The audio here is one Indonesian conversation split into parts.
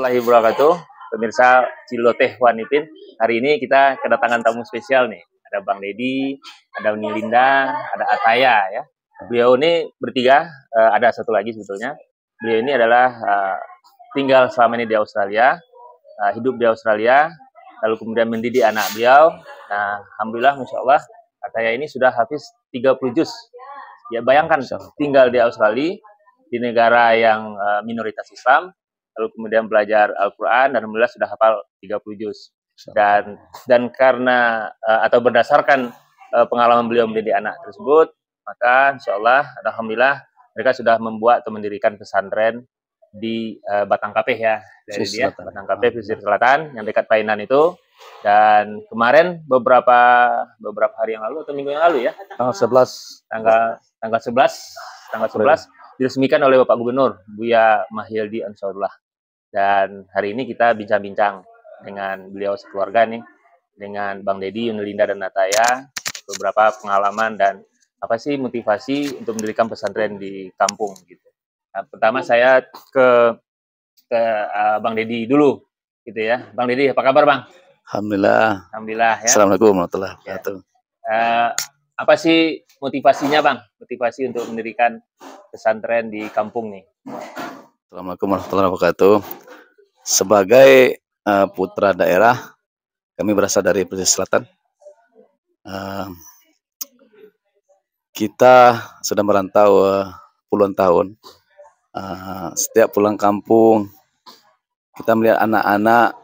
warahmatullahi wabarakatuh. Pemirsa Ciloteh Wanipin, hari ini kita kedatangan tamu spesial nih. Ada Bang Deddy, ada Uni Linda, ada Ataya ya. Beliau ini bertiga, ada satu lagi sebetulnya. Beliau ini adalah tinggal selama ini di Australia, hidup di Australia, lalu kemudian mendidik anak beliau. Nah, alhamdulillah, masya Allah, Ataya ini sudah hafiz 30 juz. Ya, bayangkan tinggal di Australia, di negara yang minoritas Islam, lalu kemudian belajar Al-Quran, dan alhamdulillah sudah hafal 30 juz. Dan karena atau berdasarkan pengalaman beliau mendidik anak tersebut, maka insya Allah, alhamdulillah, mereka sudah membuat atau mendirikan pesantren di Batang Kapeh ya, dari dia Batang Kapeh pesisir selatan yang dekat Painan itu. Dan kemarin beberapa hari yang lalu atau minggu yang lalu ya, tanggal 11 diresmikan oleh Bapak Gubernur Buya Mahyildi Ansarullah. Dan hari ini kita bincang-bincang dengan beliau sekeluarga nih, dengan Bang Deddy, Uni Linda, dan Ataya, beberapa pengalaman dan apa sih motivasi untuk mendirikan pesantren di kampung gitu. Nah, pertama saya ke Bang Deddy dulu gitu ya. Bang Deddy, apa kabar Bang? Alhamdulillah ya. Assalamualaikum warahmatullahi wabarakatuh. Apa sih motivasinya Bang? Motivasi untuk mendirikan pesantren di kampung nih. Assalamualaikum warahmatullahi wabarakatuh. Sebagai putra daerah, kami berasal dari pesisir selatan. Kita sudah merantau puluhan tahun. Setiap pulang kampung, kita melihat anak-anak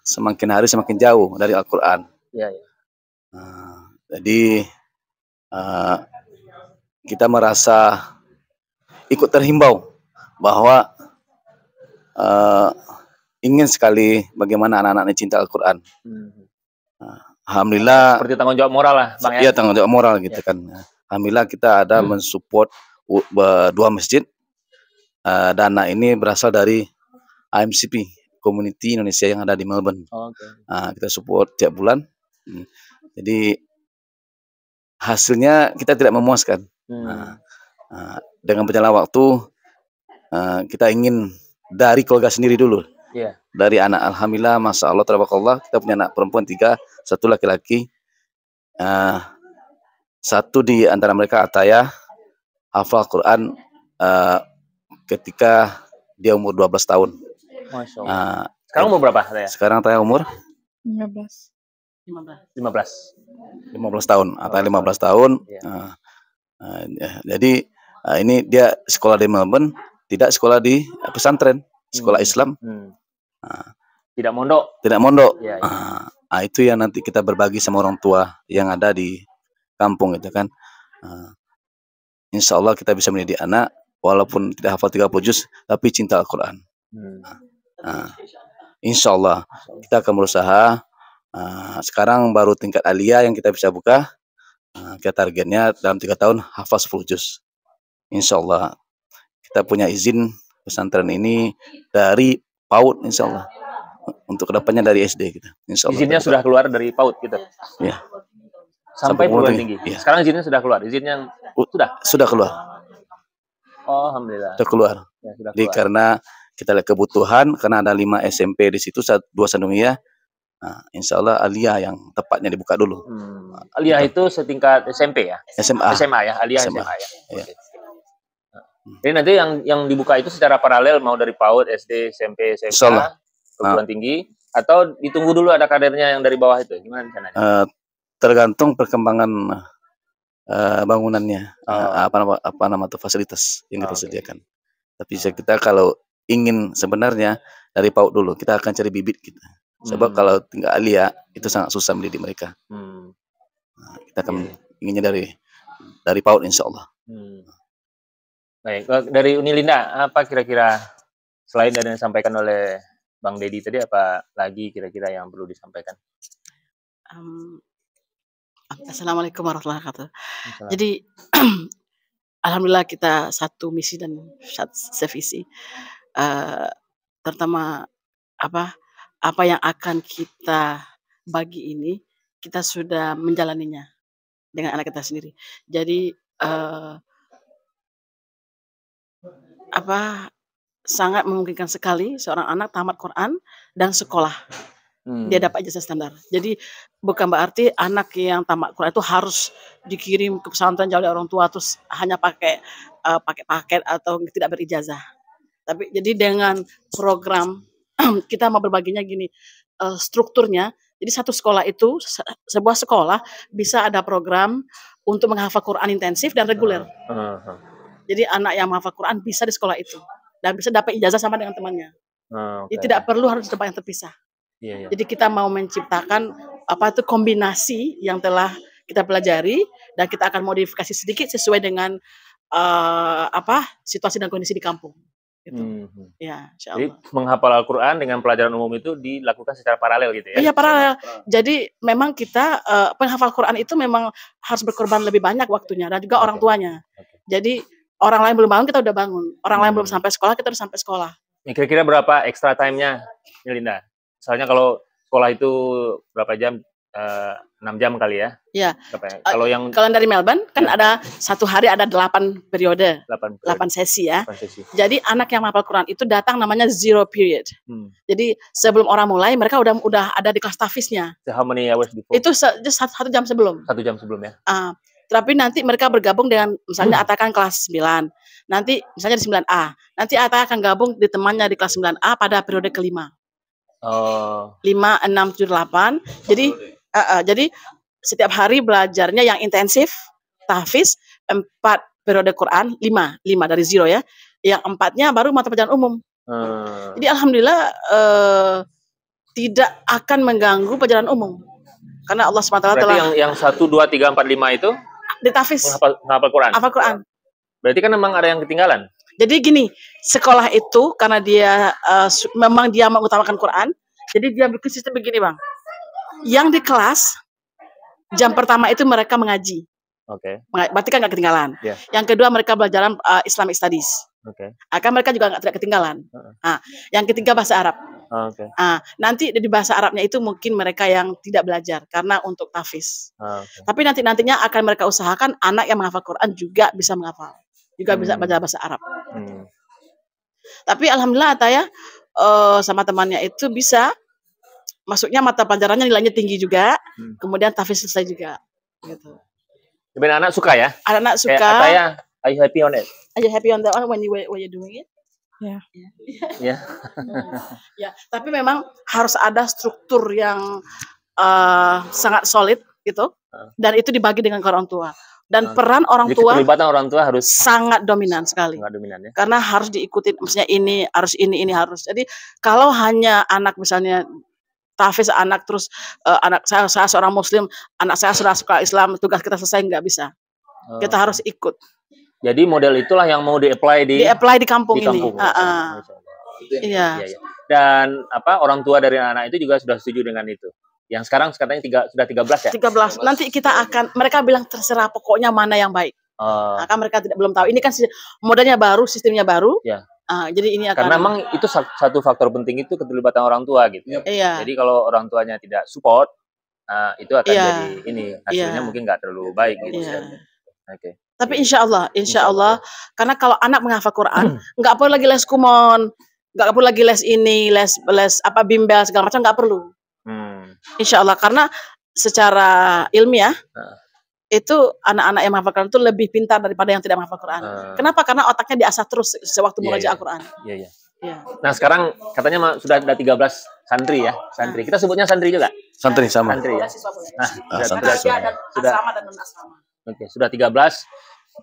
semakin hari semakin jauh dari Al-Quran. Ya. Jadi kita merasa ikut terhimbau bahwa ingin sekali bagaimana anak-anak ini cinta Al-Quran. Alhamdulillah. Seperti tanggung jawab moral lah, Bang ya. Iya, tanggung jawab moral gitu kan. Alhamdulillah kita ada mensupport 2 masjid. Dana ini berasal dari AMCP, Community Indonesia yang ada di Melbourne. Kita support tiap bulan. Jadi hasilnya kita tidak memuaskan. Dengan berjalan waktu, kita ingin dari keluarga sendiri dulu. Dari anak, alhamdulillah, masya Allah, tabarakallah, kita punya anak perempuan 3, 1 laki-laki. 1 di antara mereka Ataya, hafal Quran ketika dia umur 12 tahun. Masya Allah. Sekarang umur berapa Ataya? Sekarang Ataya umur 15 tahun. Ataya 15 tahun. Jadi ini dia sekolah di Melbourne, tidak sekolah di pesantren, sekolah Islam. Tidak mondok. Itu yang nanti kita berbagi sama orang tua yang ada di kampung itu kan. Insya Allah kita bisa mendidik anak walaupun tidak hafal 30 juz tapi cinta Al-Quran. Insya Allah kita akan berusaha. Sekarang baru tingkat aliyah yang kita bisa buka. Kita targetnya dalam 3 tahun hafal 10 juz. Insya Allah kita punya izin pesantren ini dari PAUD, insya Allah. Untuk kedepannya dari SD kita. Insya Allah. Izinnya sudah keluar dari PAUD gitu. Ya. Sampai perguruan tinggi. Ya. Sekarang izinnya sudah keluar. Izinnya sudah keluar. Oh, alhamdulillah. Sudah keluar. Ya, sudah keluar. Jadi karena kita lihat kebutuhan, karena ada 5 SMP di situ, 2 Sandungiyah. Insya Allah aliyah yang tepatnya dibuka dulu. Aliyah itu setingkat SMP ya? SMA ya, aliyah SMA ya. Ya. Jadi nanti yang dibuka itu secara paralel, mau dari PAUD, SD, SMP, SMA, perguruan tinggi, atau ditunggu dulu ada kadernya yang dari bawah itu? Gimana rencananya? Tergantung perkembangan bangunannya, apa nama itu fasilitas yang kita sediakan. Tapi kita kalau ingin sebenarnya dari PAUD dulu, kita akan cari bibit kita. Sebab kalau tinggal aliyah itu sangat susah mendidik mereka. Kita akan inginnya dari PAUD insya Allah. Baik, dari Uni Linda, apa kira-kira selain dari yang disampaikan oleh Bang Deddy tadi, apa lagi kira-kira yang perlu disampaikan? Assalamualaikum warahmatullahi wabarakatuh. Jadi alhamdulillah kita satu misi dan sevisi. Terutama apa yang akan kita bagi ini, kita sudah menjalaninya dengan anak kita sendiri. Jadi sangat memungkinkan sekali seorang anak tamat Quran dan sekolah. Dia dapat ijazah standar. Jadi bukan berarti anak yang tamat Quran itu harus dikirim ke pesantren jauh dari orang tua terus hanya pakai paket atau tidak berijazah. Tapi jadi dengan program kita mau berbaginya gini, strukturnya. Jadi satu sekolah itu sebuah sekolah bisa ada program untuk menghafal Quran intensif dan reguler. Jadi anak yang menghafal Quran bisa di sekolah itu dan bisa dapat ijazah sama dengan temannya. Jadi tidak perlu harus di tempat yang terpisah. Jadi kita mau menciptakan kombinasi yang telah kita pelajari dan kita akan modifikasi sedikit sesuai dengan situasi dan kondisi di kampung. Gitu. Ya, jadi menghafal Al-Quran dengan pelajaran umum itu dilakukan secara paralel gitu ya? Iya, paralel. Jadi memang kita penghafal Quran itu memang harus berkorban lebih banyak waktunya dan juga orang tuanya. Jadi orang lain belum bangun kita udah bangun, orang lain belum sampai sekolah kita udah sampai sekolah. Kira-kira berapa extra time-nya, Linda? Misalnya kalau sekolah itu berapa jam? 6 jam kali ya? Iya. Kalau dari Melbourne kan ada satu hari ada 8 periode, 8 sesi ya. 8 sesi. Jadi anak yang menghafal Quran itu datang namanya zero period. Jadi sebelum orang mulai mereka udah ada di kelas tahfiznya. So how many hours before? Itu satu jam sebelum. 1 jam sebelum ya. Tapi nanti mereka bergabung dengan misalnya Atta kan kelas 9. Nanti misalnya di 9A. Nanti Atta akan gabung di temannya di kelas 9A pada periode kelima. 5, 6, 7, 8. Jadi setiap hari belajarnya yang intensif, tahfiz, 4 periode Quran, 5 dari zero ya. Yang 4-nya baru mata pelajaran umum. Jadi alhamdulillah tidak akan mengganggu pelajaran umum. Karena Allah SWT berarti telah yang 1, 2, 3, 4, 5 itu di tahfiz. Menghafal Quran. Hafal Quran. Berarti kan memang ada yang ketinggalan. Jadi gini, sekolah itu karena dia memang dia mengutamakan Quran, jadi dia bikin sistem begini, Bang. Yang di kelas jam pertama itu mereka mengaji. Berarti kan nggak ketinggalan. Yang kedua mereka belajar Islamic Studies. Akan mereka juga tidak ketinggalan. Yang ketiga bahasa Arab. Nanti di bahasa Arabnya itu mungkin mereka yang tidak belajar karena untuk tahfiz. Tapi nantinya akan mereka usahakan anak yang menghafal Quran juga bisa menghafal, juga bisa belajar bahasa Arab. Tapi alhamdulillah Ataya sama temannya itu bisa. Masuknya mata pelajarannya nilainya tinggi juga, kemudian tahfiz selesai juga. Gitu. Jadi anak suka ya? Anak suka. Ataya, are you happy on it? Are you happy on that one when you doing it? Ya. Ya, tapi memang harus ada struktur yang sangat solid gitu, dan itu dibagi dengan orang tua. Dan peran orang tua, keterlibatan orang tua harus sangat dominan sekali. Sangat dominan ya. Karena harus diikutin, maksudnya ini harus. Jadi kalau hanya anak misalnya tahfiz anak terus anak saya seorang muslim, anak saya sudah suka Islam, tugas kita selesai, nggak bisa. Kita harus ikut. Jadi model itulah yang mau di-apply di kampung ini. Iya. Dan orang tua dari anak itu juga sudah setuju dengan itu. Yang sekarang katanya sudah 13 ya? 13. Nanti mereka bilang terserah pokoknya mana yang baik. Kan mereka belum tahu. Ini kan modelnya baru, sistemnya baru. Jadi ini akan. Karena memang itu satu faktor penting itu keterlibatan orang tua gitu. Jadi kalau orang tuanya tidak support, itu akan jadi hasilnya mungkin nggak terlalu baik gitu. Tapi insya Allah, karena kalau anak menghafal Quran, nggak perlu lagi les kumon, nggak perlu lagi les ini, les bimbel segala macam, nggak perlu. Insya Allah, karena secara ilmiah itu anak-anak yang menghafal Quran itu lebih pintar daripada yang tidak menghafal Quran. Kenapa? Karena otaknya diasah terus sewaktu mengajar Al-Quran. Nah sekarang katanya sudah ada 13 santri ya, santri. Kita sebutnya santri juga. Santri sama. Santri ya. Sudah asrama dan non asrama. Sudah 13.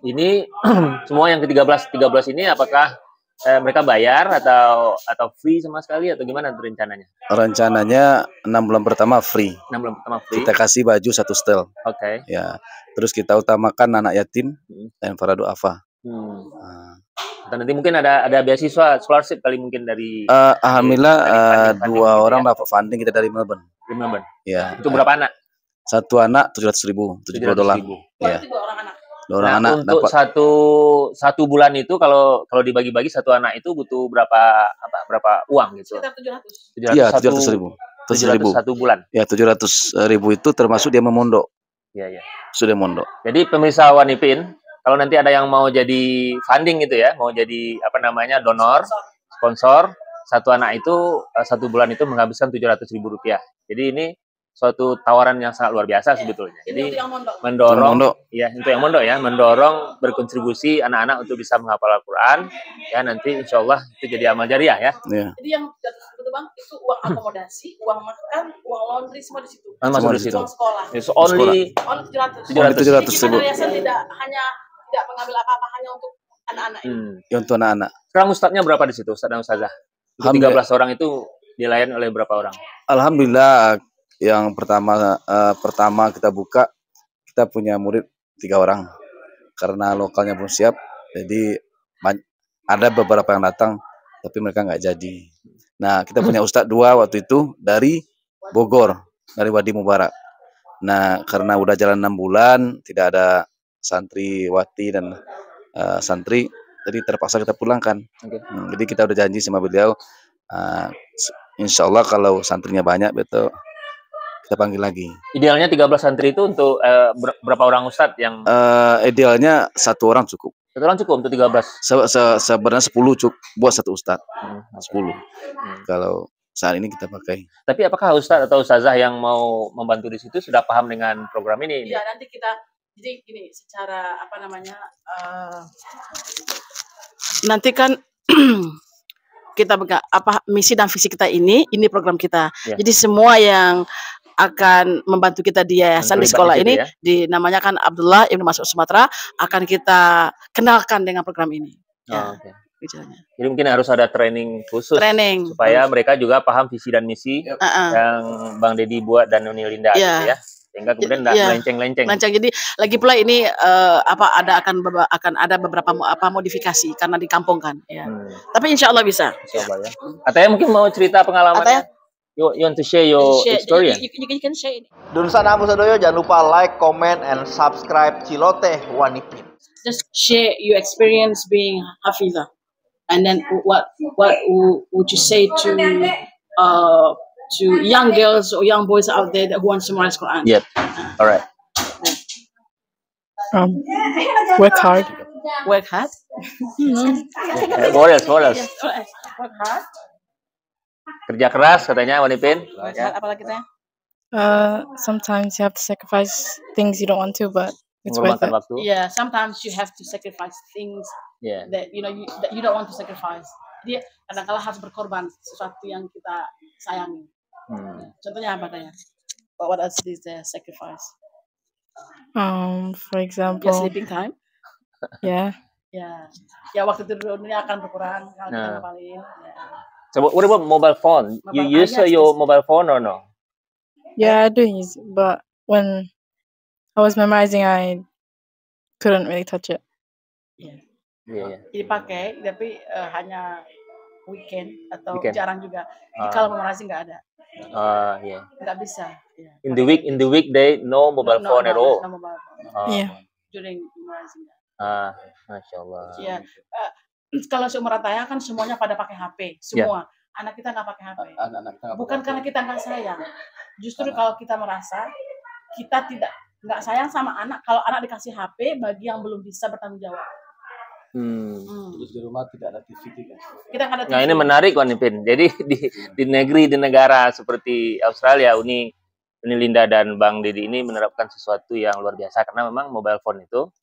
Ini semua yang ke-13 ini apakah mereka bayar atau free sama sekali atau gimana rencananya? Rencananya 6 bulan pertama free. 6 bulan pertama free. Kita kasih baju 1 setel. Ya. Terus kita utamakan anak yatim dan para duafa. Dan nanti mungkin ada beasiswa scholarship kali mungkin dari. Alhamdulillah 2 orang dapat funding kita dari Melbourne. Di Melbourne. Ya. Itu berapa anak? 1 anak $700.000, $70. Ya. 2 orang anak untuk dapat. satu bulan itu kalau dibagi-bagi 1 anak itu butuh berapa uang gitu? Sekitar 700. Iya, 700.000. 700 1 bulan. Ya, 700.000 itu termasuk dia memondok. Iya. Sudah mondok. Jadi pemirsa Wanipin, kalau nanti ada yang mau jadi funding gitu ya, mau jadi donor, sponsor, satu anak itu 1 bulan itu menghabiskan Rp700.000. Jadi ini suatu tawaran yang sangat luar biasa sebetulnya. Jadi mendorong, ya untuk yang mondok ya, mendorong berkontribusi anak-anak untuk bisa menghafal Al-Quran. Ya nanti insya Allah itu jadi amal jariah ya. Jadi yang betul Bang itu uang akomodasi, uang makan, uang laundry semua di situ. Masuk di situ. Uang sekolah. It's only 700. 700. Jadi yayasan tidak mengambil apa-apa, hanya untuk anak-anak ini. Ya, untuk anak-anak. Sekarang ustadznya berapa di situ, Ustadz dan Ustazah? 13 orang itu dilayani oleh berapa orang? Alhamdulillah, yang pertama kita buka, kita punya murid 3 orang. Karena lokalnya belum siap, jadi ada beberapa yang datang, tapi mereka nggak jadi. Nah, kita punya Ustadz 2 waktu itu dari Bogor, dari Wadi Mubarak. Nah, karena udah jalan 6 bulan, tidak ada santriwati dan santri, jadi terpaksa kita pulangkan. Jadi kita udah janji sama beliau, insya Allah kalau santrinya banyak, betul kita panggil lagi. Idealnya 13 santri itu untuk berapa orang Ustadz yang? Idealnya 1 orang cukup. 1 orang cukup untuk 13? Sebenarnya 10 cukup buat 1 Ustadz. 10. Kalau saat ini kita pakai. Tapi apakah Ustadz atau Ustazah yang mau membantu di situ sudah paham dengan program ini? Iya, nanti kita, jadi gini, secara apa namanya, nanti kan kita misi dan visi kita ini program kita. Ya. Jadi semua yang akan membantu kita di yayasan di sekolah ini, ya? Namanya kan Abdullah Ibnu Mas'ud Sumatera, akan kita kenalkan dengan program ini. Ya, Jadi mungkin harus ada training khusus supaya mereka juga paham visi dan misi yang Bang Dedi buat dan Nuni Linda gitu ya. Sehingga kemudian tidak melenceng-lenceng. Jadi lagi pula ini akan ada beberapa modifikasi karena di kampung kan. Ya. Tapi insya Allah bisa. Insya Allah ya. Ataya mungkin mau cerita pengalamannya. You want to share your experience? You can share it. Dunsan Abu Sadoyo, jangan lupa like, comment, and subscribe Ciloteh Wanipin. Just share your experience being Hafizah, and then what would you say to young girls or young boys out there that who want to memorize Quran? Yep. All right. Work hard. Work hard. What else? Work hard. Kerja keras katanya Wanipin. Apalagi tanya? Sometimes you have to sacrifice things you don't want to, but it's worth it. Yeah, sometimes you have to sacrifice things that you don't want to sacrifice. Jadi kadang-kala harus berkorban sesuatu yang kita sayangi. Contohnya apa tanya? What else is the sacrifice? For example, your sleeping time. Yeah. Ya waktu tidurnya akan berkurang kalau kita ngapalin. So what about mobile phone? You use your mobile phone or no? Yeah, I do use it, but when I was memorizing, I couldn't really touch it. Jadi pakai, tapi hanya weekend atau jarang juga. Jadi kalau memorizing nggak ada. Nggak bisa. In the weekday, no mobile phone at all. No mobile phone. During memorizing. Masya Allah. Kalau seumur Ataya kan semuanya pada pakai HP, semua. Anak kita nggak pakai HP. Bukan karena kita nggak sayang. Justru kalau kita merasa kita nggak sayang sama anak, kalau anak dikasih HP bagi yang belum bisa bertanggung jawab. Terus di rumah tidak ada TV kan? Kita nggak ada TV. Nah ini menarik Wanipin. Jadi di negara seperti Australia, Uni Linda dan Bang Dedi ini menerapkan sesuatu yang luar biasa karena memang mobile phone itu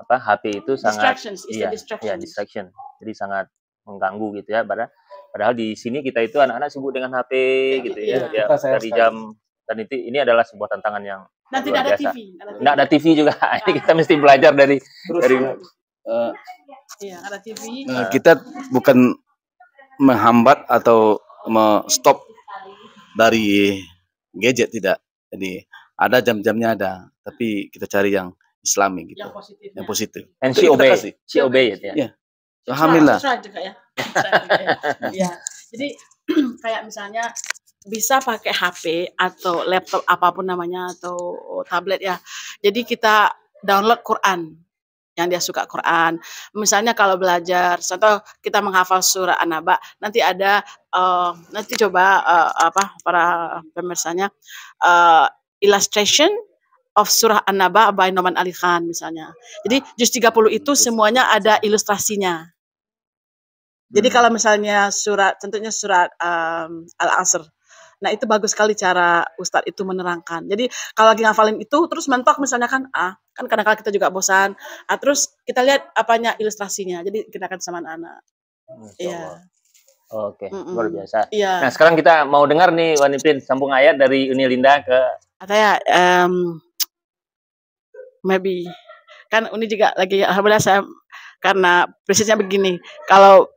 HP itu sangat distraction. Jadi sangat mengganggu gitu ya. Padahal di sini kita itu anak-anak sibuk dengan HP gitu ya. Dari jam dan ini adalah sebuah tantangan yang dan luar biasa. Tidak ada TV juga. Ini kita mesti belajar dari ada TV. Kita bukan menghambat atau stop dari gadget, tidak. Jadi ada jam-jamnya ada, tapi kita cari yang Islami gitu. Yang positif. And she obey it ya. Yeah. Alhamdulillah. Jadi kayak misalnya bisa pakai HP atau laptop apapun namanya atau tablet ya. Jadi kita download Quran yang dia suka Quran. Misalnya kalau belajar, contoh kita menghafal surah An-Naba, nanti ada nanti coba para pemirsanya illustration of surah An-Naba by Noman Ali Khan misalnya. Jadi juz 30 itu semuanya ada ilustrasinya. Jadi kalau misalnya contohnya surat Al-Asr. Nah itu bagus sekali cara Ustadz itu menerangkan. Jadi kalau lagi ngafalin itu terus mentok misalnya kan kadang-kadang kita juga bosan. Terus kita lihat ilustrasinya. Jadi kita akan sama anak-anak. Iya. Oke, luar biasa. Nah sekarang kita mau dengar nih Wanipin sambung ayat dari Uni Linda ke Ataya. Maybe kan Uni juga lagi alhamdulillah saya karena prinsipnya begini. Kalau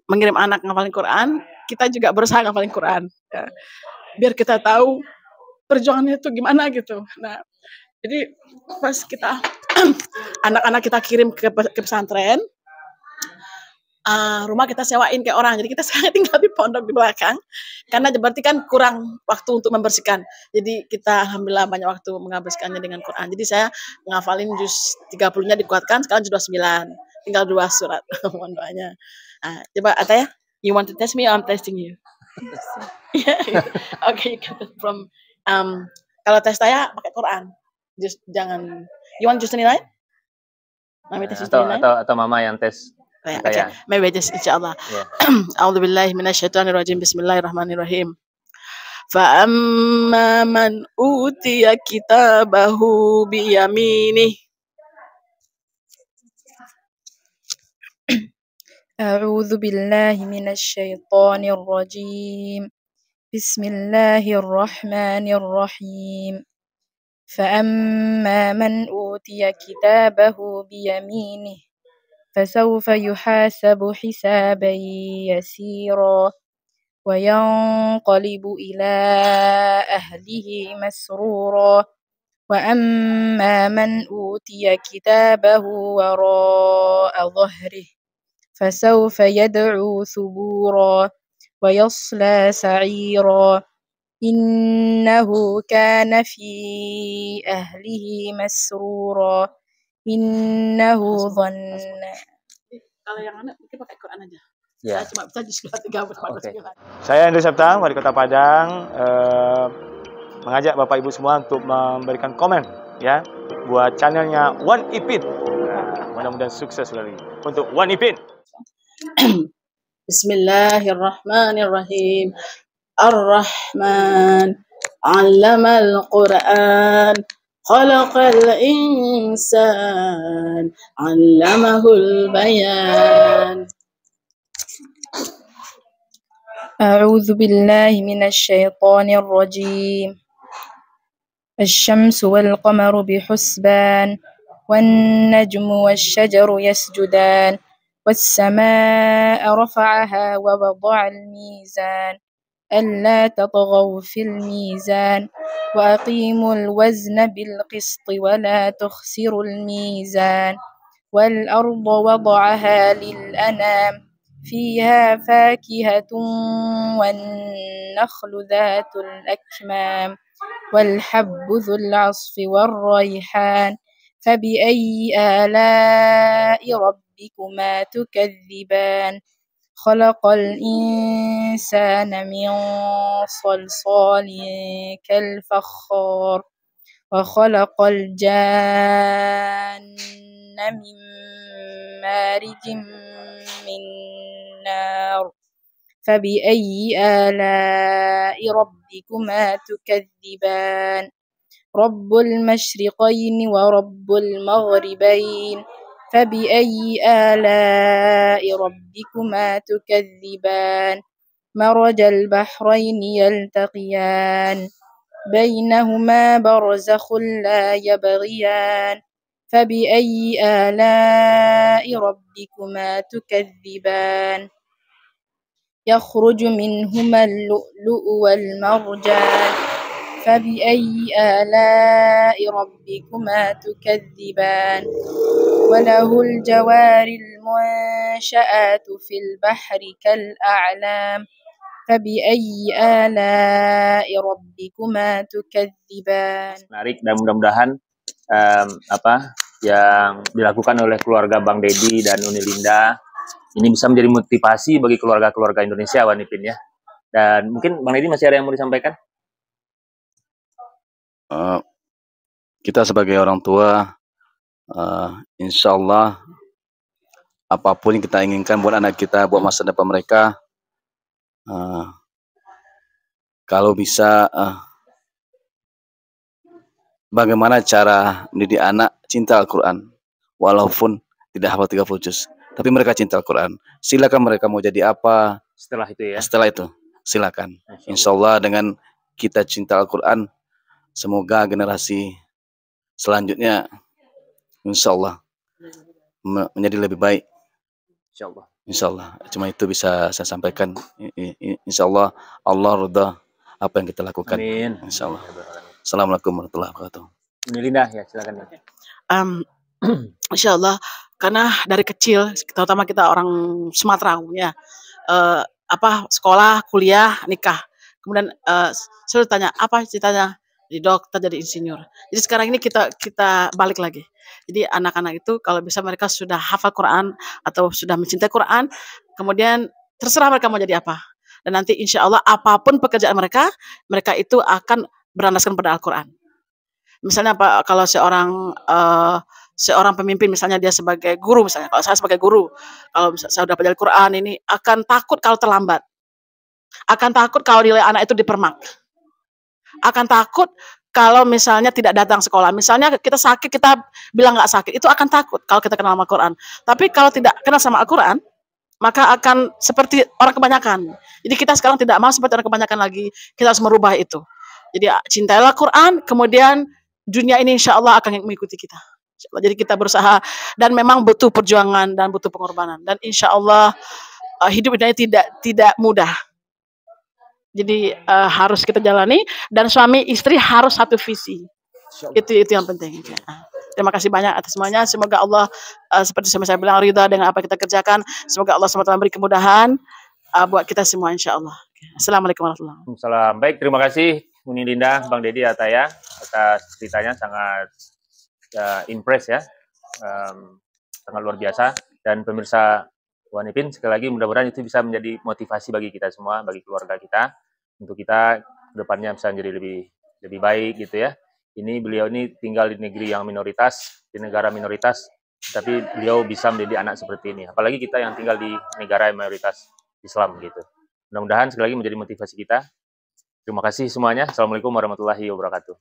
mengirim anak ngafalin Quran, kita juga berusaha ngafalin Quran. Ya. Biar kita tahu perjuangannya itu gimana gitu. Nah, jadi pas kita anak-anak kita kirim ke pesantren, rumah kita sewain kayak orang. Jadi kita sekarang tinggal di pondok di belakang. Karena berarti kan kurang waktu untuk membersihkan. Jadi kita alhamdulillah banyak waktu menghabiskannya dengan Quran. Jadi saya ngafalin juz 30-nya dikuatkan, sekarang juz 29. Tinggal 2 surat. Mohon doanya. Coba Ataya, you want to test me or I'm testing you? Okay, you get it from kalau tes saya pakai Quran. Just jangan. You want just 29? Mami tes atau mama yang tes. Okay, maybe just insyaallah. A'udzubillahi minasyaitonirrajim. Bismillahirrahmanirrahim. Fa amma man utiya kitabahu bi yaminih. أعوذ بالله من الشيطان الرجيم بسم الله الرحمن الرحيم فأما من أوتي كتابه بيمينه فسوف يحاسب حسابا يسيرا وينقلب إلى أهله مسرورا وأما من أوتي كتابه وراء ظهره فسوف يدعو ثبورا ويصلى سعيرا إنه كان في أهله مسرورا إنه ظن. Kalau yang anak mungkin pakai Quran aja. Saya cuma bisa juz 3 Saya Andri Septa, Wali Kota Padang, mengajak Bapak Ibu semua untuk memberikan komen ya buat channelnya One Ipin. Mudah-mudahan sukses sekali untuk One Ipin. Bismillahirrahmanirrahim. Ar-Rahman 'allamal Qur'an khalaqal insan 'allamahul bayan. أعوذ بالله من الشيطان الرجيم الشمس والقمر بحسبان والنجم والشجر يسجدان والسماء رفعها ووضع الميزان ألا تطغوا في الميزان وأقيموا الوزن بالقسط ولا تخسروا الميزان والأرض وضعها للأنام فيها فاكهة والنخل ذات الأكمام والحب ذو العصف والريحان فبأي آلاء ربكما تكذبان خلق الإنسان من صلصال كالفخار وخلق الجان من مارج من نار فبأي آلاء ربكما تكذبان رب المشرقين ورب المغربين فبأي آلاء ربكما تكذبان مرج البحرين يلتقيان بينهما برزخ لا يبغيان فبأي آلاء ربكما تكذبان يخرج منهما اللؤلؤ والمرجان فبأي آلاء ربكما تكذبان وله الجوار المنشآت في البحر كالأعلام فبأي آلاء ربكما تكذبان. Menarik dan mudah-mudahan yang dilakukan oleh keluarga Bang Dedi dan Uni Linda ini bisa menjadi motivasi bagi keluarga-keluarga Indonesia, Wanipin ya. Dan mungkin Bang Dedi masih ada yang mau disampaikan? Kita sebagai orang tua, insya Allah apapun yang kita inginkan buat anak kita, buat masa depan mereka, kalau bisa bagaimana cara mendidik anak cinta Al-Quran, walaupun tidak hafal 30 juz, tapi mereka cinta Al-Quran. Silakan mereka mau jadi apa Setelah itu ya. setelah itu, silakan. Insya Allah dengan kita cinta Al-Quran, semoga generasi selanjutnya insya Allah menjadi lebih baik. Insya Allah. Insya Allah. Cuma itu bisa saya sampaikan. Insya Allah Allah ridha apa yang kita lakukan. Amin. Insya Allah. Assalamualaikum warahmatullahi wabarakatuh. Ini Linda ya, silakan. Insya Allah, karena dari kecil, terutama kita orang Sumatera ya, sekolah, kuliah, nikah. Kemudian saya tanya apa ceritanya, jadi dokter, jadi insinyur. Jadi sekarang ini kita balik lagi. Jadi anak-anak itu kalau bisa mereka sudah hafal Quran atau sudah mencintai Quran, kemudian terserah mereka mau jadi apa. Dan nanti insya Allah apapun pekerjaan mereka itu akan berlandaskan pada Al-Quran. Misalnya Pak, kalau seorang pemimpin, misalnya dia sebagai guru, misalnya kalau saya sebagai guru, kalau saya sudah pelajari Quran ini, akan takut kalau terlambat, akan takut kalau nilai anak itu dipermak, akan takut kalau misalnya tidak datang sekolah. Misalnya kita sakit, kita bilang nggak sakit, itu akan takut kalau kita kenal sama Quran. Tapi kalau tidak kenal sama Al-Quran, maka akan seperti orang kebanyakan. Jadi kita sekarang tidak mau seperti orang kebanyakan lagi, kita harus merubah itu. Jadi cintailah Quran, kemudian dunia ini insya Allah akan mengikuti kita. Jadi kita berusaha, dan memang butuh perjuangan dan butuh pengorbanan. Dan insya Allah hidup ini tidak mudah. Jadi harus kita jalani, dan suami istri harus satu visi. Itu yang penting. Terima kasih banyak atas semuanya. Semoga Allah seperti saya bilang ridha dengan apa kita kerjakan. Semoga Allah SWT memberi kemudahan buat kita semua insya Allah. Assalamualaikum warahmatullahi wabarakatuh. Waalaikumsalam. Baik, terima kasih Uni Linda, Bang Dedi, Ataya atas ceritanya, sangat impress ya, sangat luar biasa. Dan pemirsa One Ipin, sekali lagi mudah-mudahan itu bisa menjadi motivasi bagi kita semua, bagi keluarga kita, untuk kita kedepannya bisa menjadi lebih baik gitu ya. Beliau ini tinggal di negeri yang minoritas, di negara minoritas, tapi beliau bisa menjadi anak seperti ini. Apalagi kita yang tinggal di negara yang mayoritas Islam gitu. Mudah-mudahan sekali lagi menjadi motivasi kita. Terima kasih semuanya. Assalamualaikum warahmatullahi wabarakatuh.